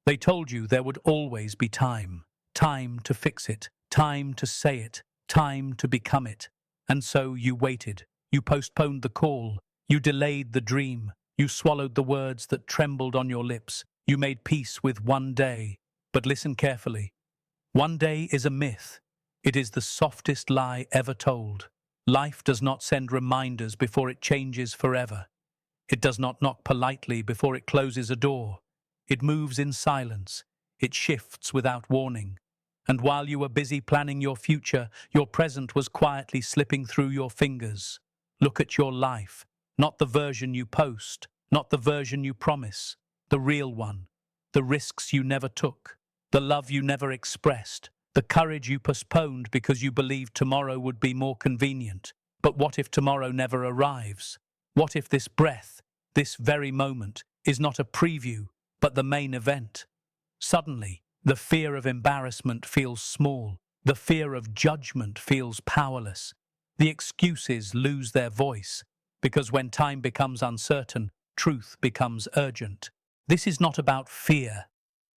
They told you there would always be time. Time to fix it, time to say it, time to become it. And so you waited. You postponed the call. You delayed the dream. You swallowed the words that trembled on your lips. You made peace with one day. But listen carefully. One day is a myth. It is the softest lie ever told. Life does not send reminders before it changes forever. It does not knock politely before it closes a door. It moves in silence. It shifts without warning. And while you were busy planning your future, your present was quietly slipping through your fingers. Look at your life, not the version you post, not the version you promise, the real one, the risks you never took, the love you never expressed, the courage you postponed because you believed tomorrow would be more convenient. But what if tomorrow never arrives? What if this breath, this very moment, is not a preview, but the main event? Suddenly, the fear of embarrassment feels small. The fear of judgment feels powerless. The excuses lose their voice, because when time becomes uncertain, truth becomes urgent. This is not about fear.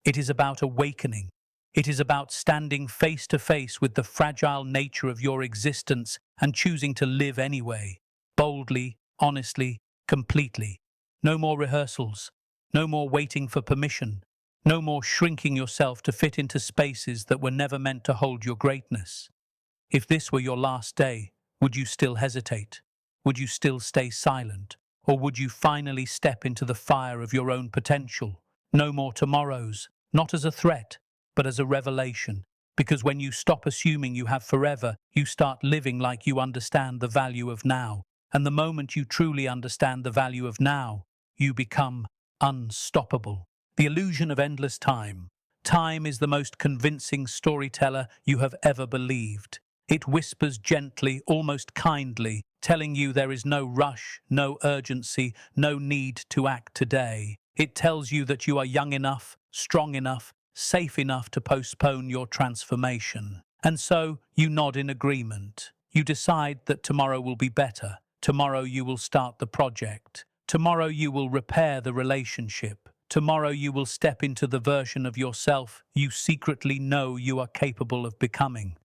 It is about awakening. It is about standing face to face with the fragile nature of your existence and choosing to live anyway, boldly, honestly, completely. No more rehearsals. No more waiting for permission. No more shrinking yourself to fit into spaces that were never meant to hold your greatness. If this were your last day, would you still hesitate? Would you still stay silent? Or would you finally step into the fire of your own potential? No more tomorrows, not as a threat, but as a revelation. Because when you stop assuming you have forever, you start living like you understand the value of now. And the moment you truly understand the value of now, you become unstoppable. The illusion of endless time. Time is the most convincing storyteller you have ever believed. It whispers gently, almost kindly, telling you there is no rush, no urgency, no need to act today. It tells you that you are young enough, strong enough, safe enough to postpone your transformation. And so you nod in agreement. You decide that tomorrow will be better. Tomorrow you will start the project. Tomorrow you will repair the relationship. Tomorrow you will step into the version of yourself you secretly know you are capable of becoming.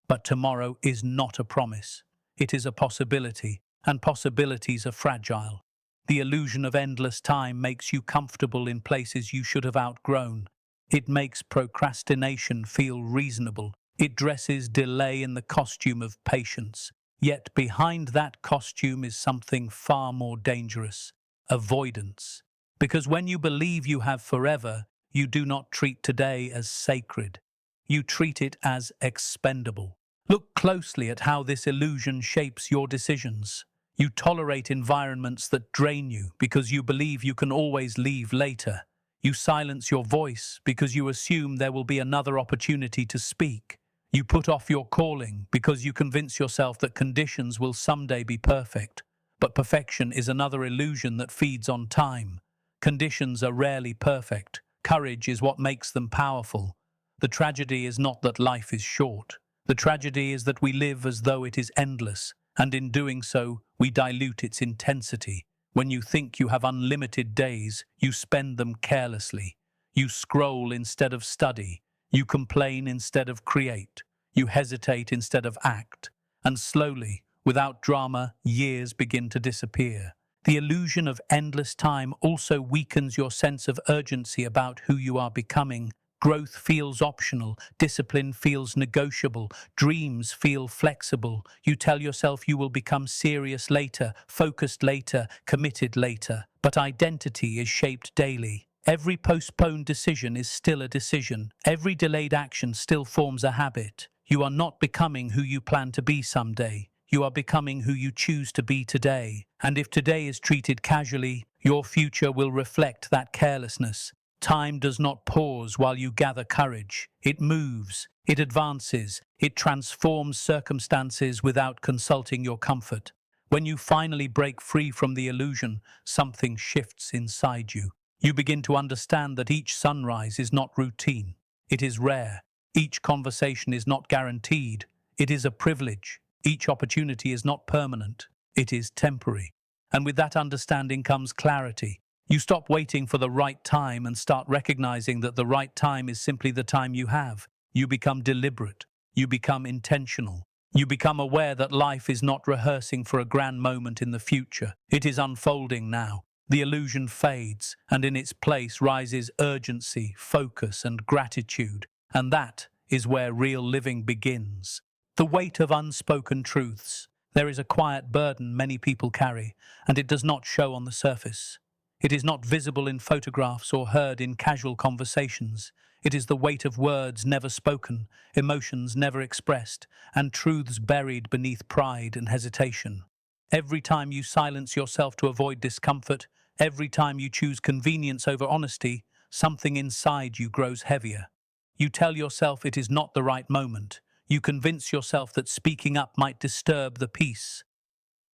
But tomorrow is not a promise. It is a possibility, and possibilities are fragile. The illusion of endless time makes you comfortable in places you should have outgrown. It makes procrastination feel reasonable. It dresses delay in the costume of patience. Yet behind that costume is something far more dangerous: avoidance. Because when you believe you have forever, you do not treat today as sacred. You treat it as expendable. Look closely at how this illusion shapes your decisions. You tolerate environments that drain you because you believe you can always leave later. You silence your voice because you assume there will be another opportunity to speak. You put off your calling because you convince yourself that conditions will someday be perfect. But perfection is another illusion that feeds on time. Conditions are rarely perfect. Courage is what makes them powerful. The tragedy is not that life is short. The tragedy is that we live as though it is endless, and in doing so, we dilute its intensity. When you think you have unlimited days, you spend them carelessly. You scroll instead of study. You complain instead of create. You hesitate instead of act. And slowly, without drama, years begin to disappear. The illusion of endless time also weakens your sense of urgency about who you are becoming. Growth feels optional, discipline feels negotiable, dreams feel flexible. You tell yourself you will become serious later, focused later, committed later. But identity is shaped daily. Every postponed decision is still a decision. Every delayed action still forms a habit. You are not becoming who you plan to be someday. You are becoming who you choose to be today. And if today is treated casually, your future will reflect that carelessness. Time does not pause while you gather courage. It moves, it advances, it transforms circumstances without consulting your comfort. When you finally break free from the illusion, something shifts inside you. You begin to understand that each sunrise is not routine. It is rare. Each conversation is not guaranteed. It is a privilege. Each opportunity is not permanent. It is temporary. And with that understanding comes clarity. You stop waiting for the right time and start recognizing that the right time is simply the time you have. You become deliberate. You become intentional. You become aware that life is not rehearsing for a grand moment in the future. It is unfolding now. The illusion fades, and in its place rises urgency, focus, and gratitude. And that is where real living begins. The weight of unspoken truths. There is a quiet burden many people carry, and it does not show on the surface. It is not visible in photographs or heard in casual conversations. It is the weight of words never spoken, emotions never expressed, and truths buried beneath pride and hesitation. Every time you silence yourself to avoid discomfort, every time you choose convenience over honesty, something inside you grows heavier. You tell yourself it is not the right moment. You convince yourself that speaking up might disturb the peace.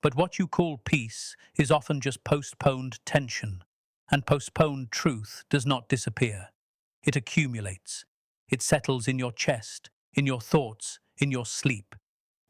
But what you call peace is often just postponed tension, and postponed truth does not disappear. It accumulates. It settles in your chest, in your thoughts, in your sleep.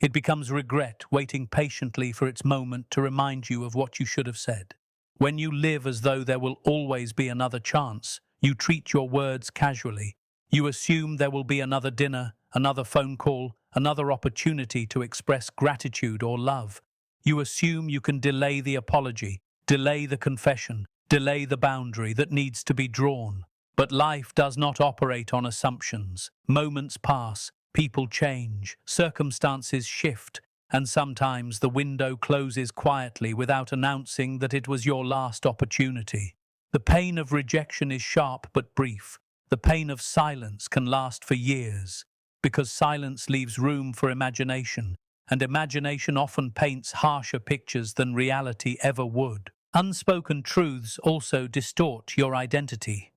It becomes regret waiting patiently for its moment to remind you of what you should have said. When you live as though there will always be another chance, you treat your words casually. You assume there will be another dinner, another phone call, another opportunity to express gratitude or love. You assume you can delay the apology, delay the confession, delay the boundary that needs to be drawn. But life does not operate on assumptions. Moments pass, people change, circumstances shift, and sometimes the window closes quietly without announcing that it was your last opportunity. The pain of rejection is sharp but brief. The pain of silence can last for years, because silence leaves room for imagination, and imagination often paints harsher pictures than reality ever would. Unspoken truths also distort your identity.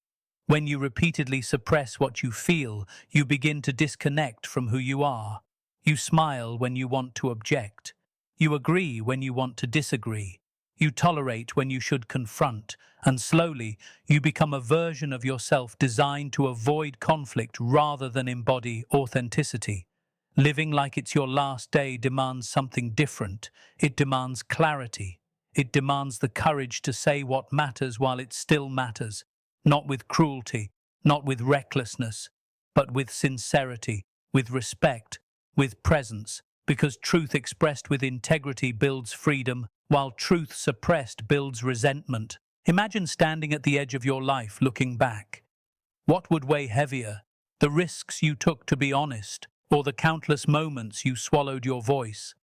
When you repeatedly suppress what you feel, you begin to disconnect from who you are. You smile when you want to object. You agree when you want to disagree. You tolerate when you should confront, and slowly you become a version of yourself designed to avoid conflict rather than embody authenticity. Living like it's your last day demands something different. It demands clarity. It demands the courage to say what matters while it still matters, not with cruelty, not with recklessness, but with sincerity, with respect, with presence, because truth expressed with integrity builds freedom, while truth suppressed builds resentment. Imagine standing at the edge of your life looking back. What would weigh heavier? The risks you took to be honest, or the countless moments you swallowed your voice?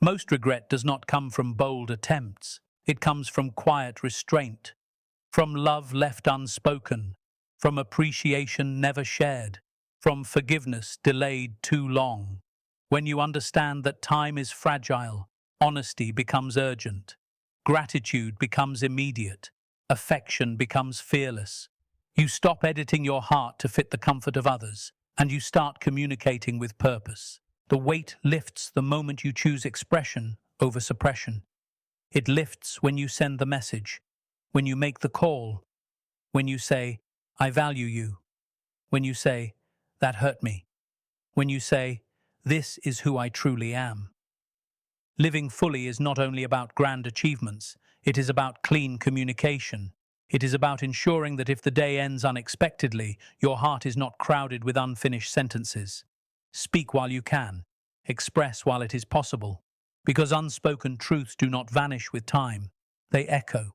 Most regret does not come from bold attempts. It comes from quiet restraint, from love left unspoken, from appreciation never shared, from forgiveness delayed too long. When you understand that time is fragile, honesty becomes urgent, gratitude becomes immediate, affection becomes fearless. You stop editing your heart to fit the comfort of others, and you start communicating with purpose. The weight lifts the moment you choose expression over suppression. It lifts when you send the message, when you make the call, when you say, I value you, when you say, that hurt me, when you say, this is who I truly am. Living fully is not only about grand achievements, it is about clean communication. It is about ensuring that if the day ends unexpectedly, your heart is not crowded with unfinished sentences. Speak while you can. Express while it is possible. Because unspoken truths do not vanish with time. They echo.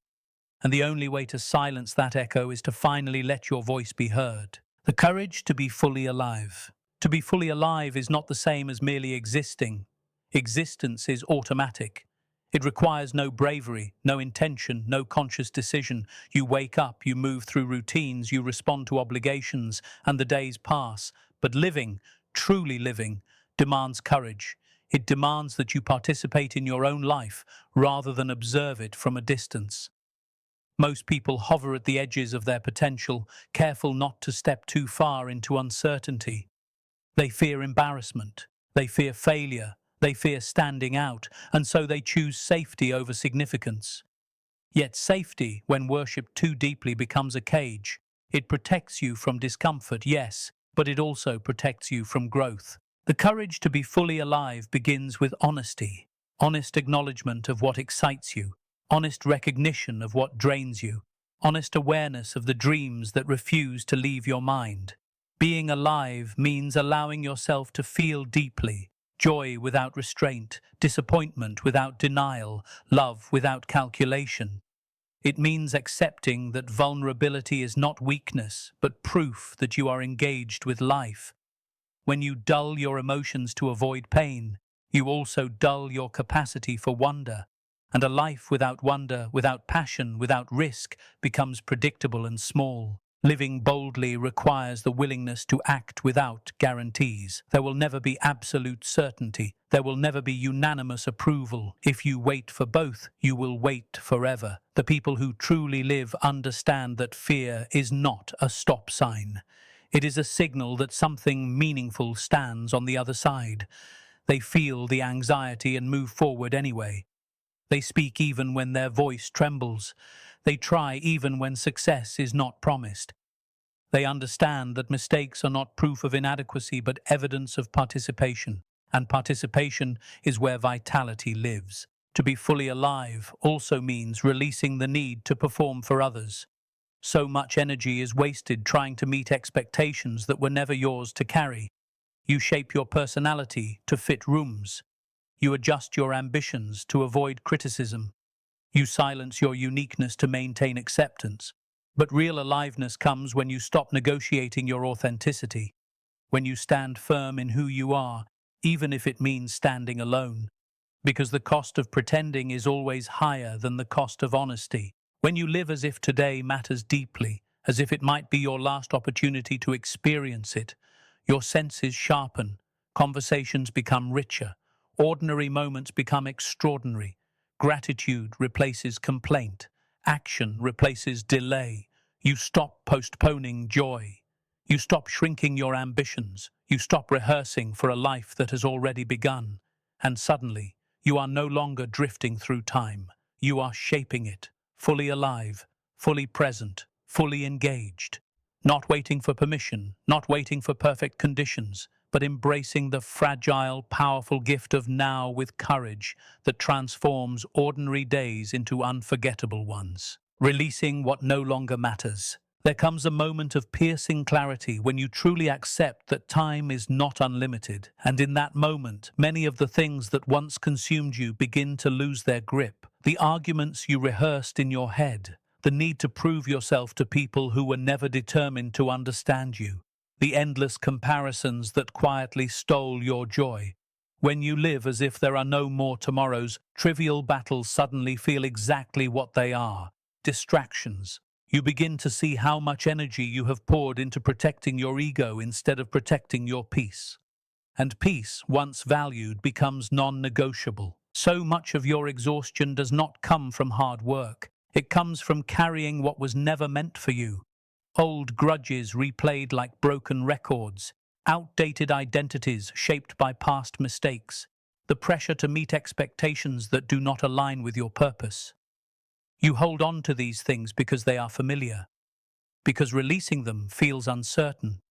And the only way to silence that echo is to finally let your voice be heard. The courage to be fully alive. To be fully alive is not the same as merely existing. Existence is automatic. It requires no bravery, no intention, no conscious decision. You wake up, you move through routines, you respond to obligations, and the days pass. But living, truly living, demands courage. It demands that you participate in your own life rather than observe it from a distance. Most people hover at the edges of their potential, careful not to step too far into uncertainty. They fear embarrassment. They fear failure. They fear standing out, and so they choose safety over significance. Yet safety, when worshipped too deeply, becomes a cage. It protects you from discomfort, yes, but it also protects you from growth. The courage to be fully alive begins with honesty. Honest acknowledgement of what excites you. Honest recognition of what drains you. honest awareness of the dreams that refuse to leave your mind. Being alive means allowing yourself to feel deeply, joy without restraint, disappointment without denial, love without calculation. It means accepting that vulnerability is not weakness, but proof that you are engaged with life. When you dull your emotions to avoid pain, you also dull your capacity for wonder. And a life without wonder, without passion, without risk, becomes predictable and small. Living boldly requires the willingness to act without guarantees. There will never be absolute certainty. There will never be unanimous approval. If you wait for both, you will wait forever. The people who truly live understand that fear is not a stop sign. It is a signal that something meaningful stands on the other side. They feel the anxiety and move forward anyway. They speak even when their voice trembles. They try even when success is not promised. They understand that mistakes are not proof of inadequacy but evidence of participation, and participation is where vitality lives. To be fully alive also means releasing the need to perform for others. So much energy is wasted trying to meet expectations that were never yours to carry. You shape your personality to fit rooms. You adjust your ambitions to avoid criticism. You silence your uniqueness to maintain acceptance. But real aliveness comes when you stop negotiating your authenticity, when you stand firm in who you are, even if it means standing alone. Because the cost of pretending is always higher than the cost of honesty. When you live as if today matters deeply, as if it might be your last opportunity to experience it, your senses sharpen, conversations become richer, ordinary moments become extraordinary. Gratitude replaces complaint. Action replaces delay. You stop postponing joy. You stop shrinking your ambitions. You stop rehearsing for a life that has already begun. And suddenly, you are no longer drifting through time. You are shaping it, fully alive, fully present, fully engaged. Not waiting for permission, not waiting for perfect conditions, but embracing the fragile, powerful gift of now with courage that transforms ordinary days into unforgettable ones. Releasing what no longer matters. There comes a moment of piercing clarity when you truly accept that time is not unlimited, and in that moment, many of the things that once consumed you begin to lose their grip. The arguments you rehearsed in your head, the need to prove yourself to people who were never determined to understand you, the endless comparisons that quietly stole your joy. When you live as if there are no more tomorrows, trivial battles suddenly feel exactly what they are: distractions. You begin to see how much energy you have poured into protecting your ego instead of protecting your peace. And peace, once valued, becomes non-negotiable. So much of your exhaustion does not come from hard work. It comes from carrying what was never meant for you. Old grudges replayed like broken records, outdated identities shaped by past mistakes, the pressure to meet expectations that do not align with your purpose. You hold on to these things because they are familiar, because releasing them feels uncertain.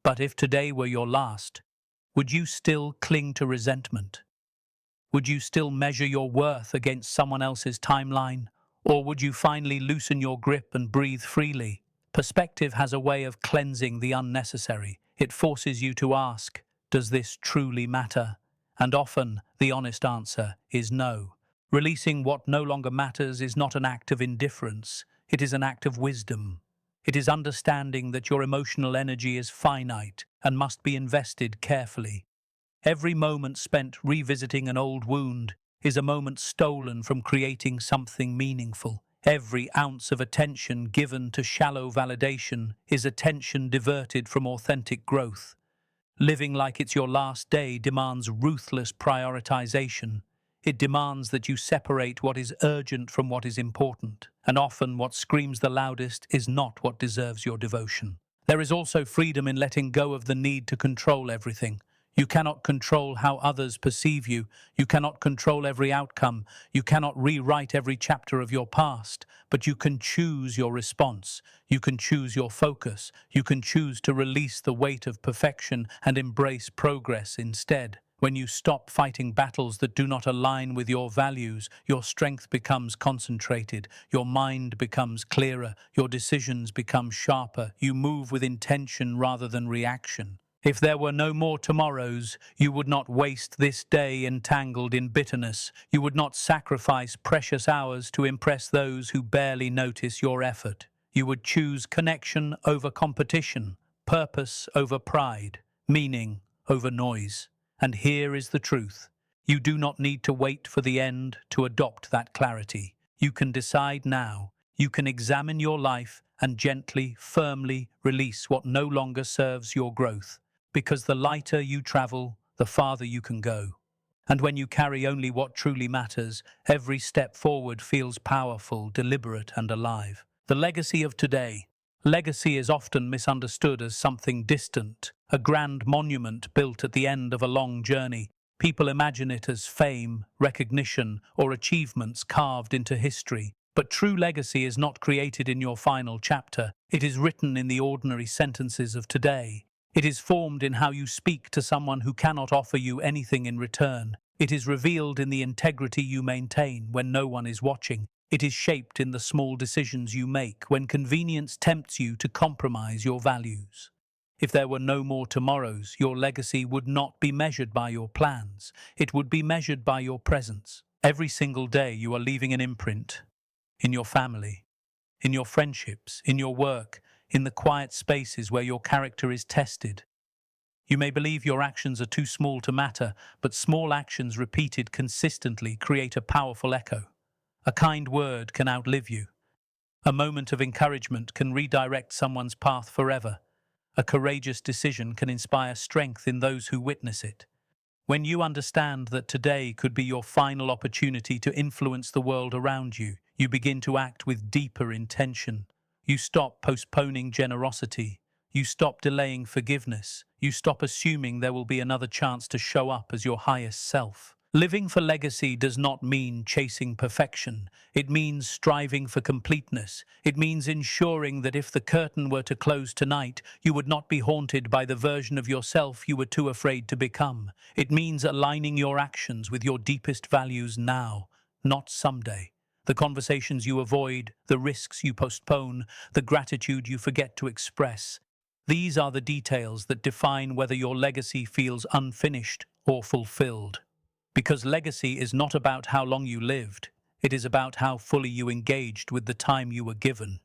But if today were your last, would you still cling to resentment? Would you still measure your worth against someone else's timeline? Or would you finally loosen your grip and breathe freely? Perspective has a way of cleansing the unnecessary. It forces you to ask, does this truly matter? And often, the honest answer is no. Releasing what no longer matters is not an act of indifference. It is an act of wisdom. It is understanding that your emotional energy is finite and must be invested carefully. Every moment spent revisiting an old wound is a moment stolen from creating something meaningful. Every ounce of attention given to shallow validation is attention diverted from authentic growth. Living like it's your last day demands ruthless prioritization. It demands that you separate what is urgent from what is important. And often what screams the loudest is not what deserves your devotion. There is also freedom in letting go of the need to control everything. You cannot control how others perceive you. You cannot control every outcome. You cannot rewrite every chapter of your past. But you can choose your response. You can choose your focus. You can choose to release the weight of perfection and embrace progress instead. When you stop fighting battles that do not align with your values, your strength becomes concentrated, your mind becomes clearer, your decisions become sharper, you move with intention rather than reaction. If there were no more tomorrows, you would not waste this day entangled in bitterness. You would not sacrifice precious hours to impress those who barely notice your effort. You would choose connection over competition, purpose over pride, meaning over noise. And here is the truth. You do not need to wait for the end to adopt that clarity. You can decide now. You can examine your life and gently, firmly release what no longer serves your growth. Because the lighter you travel, the farther you can go. And when you carry only what truly matters, every step forward feels powerful, deliberate, and alive. The legacy of today. Legacy is often misunderstood as something distant, a grand monument built at the end of a long journey. People imagine it as fame, recognition, or achievements carved into history. But true legacy is not created in your final chapter. It is written in the ordinary sentences of today. It is formed in how you speak to someone who cannot offer you anything in return. It is revealed in the integrity you maintain when no one is watching. It is shaped in the small decisions you make when convenience tempts you to compromise your values. If there were no more tomorrows, your legacy would not be measured by your plans. It would be measured by your presence. Every single day you are leaving an imprint in your family, in your friendships, in your work, in the quiet spaces where your character is tested. You may believe your actions are too small to matter, but small actions repeated consistently create a powerful echo. A kind word can outlive you. A moment of encouragement can redirect someone's path forever. A courageous decision can inspire strength in those who witness it. When you understand that today could be your final opportunity to influence the world around you, you begin to act with deeper intention. You stop postponing generosity. You stop delaying forgiveness. You stop assuming there will be another chance to show up as your highest self. Living for legacy does not mean chasing perfection. It means striving for completeness. It means ensuring that if the curtain were to close tonight, you would not be haunted by the version of yourself you were too afraid to become. It means aligning your actions with your deepest values now, not someday. The conversations you avoid, the risks you postpone, the gratitude you forget to express. These are the details that define whether your legacy feels unfinished or fulfilled. Because legacy is not about how long you lived, it is about how fully you engaged with the time you were given.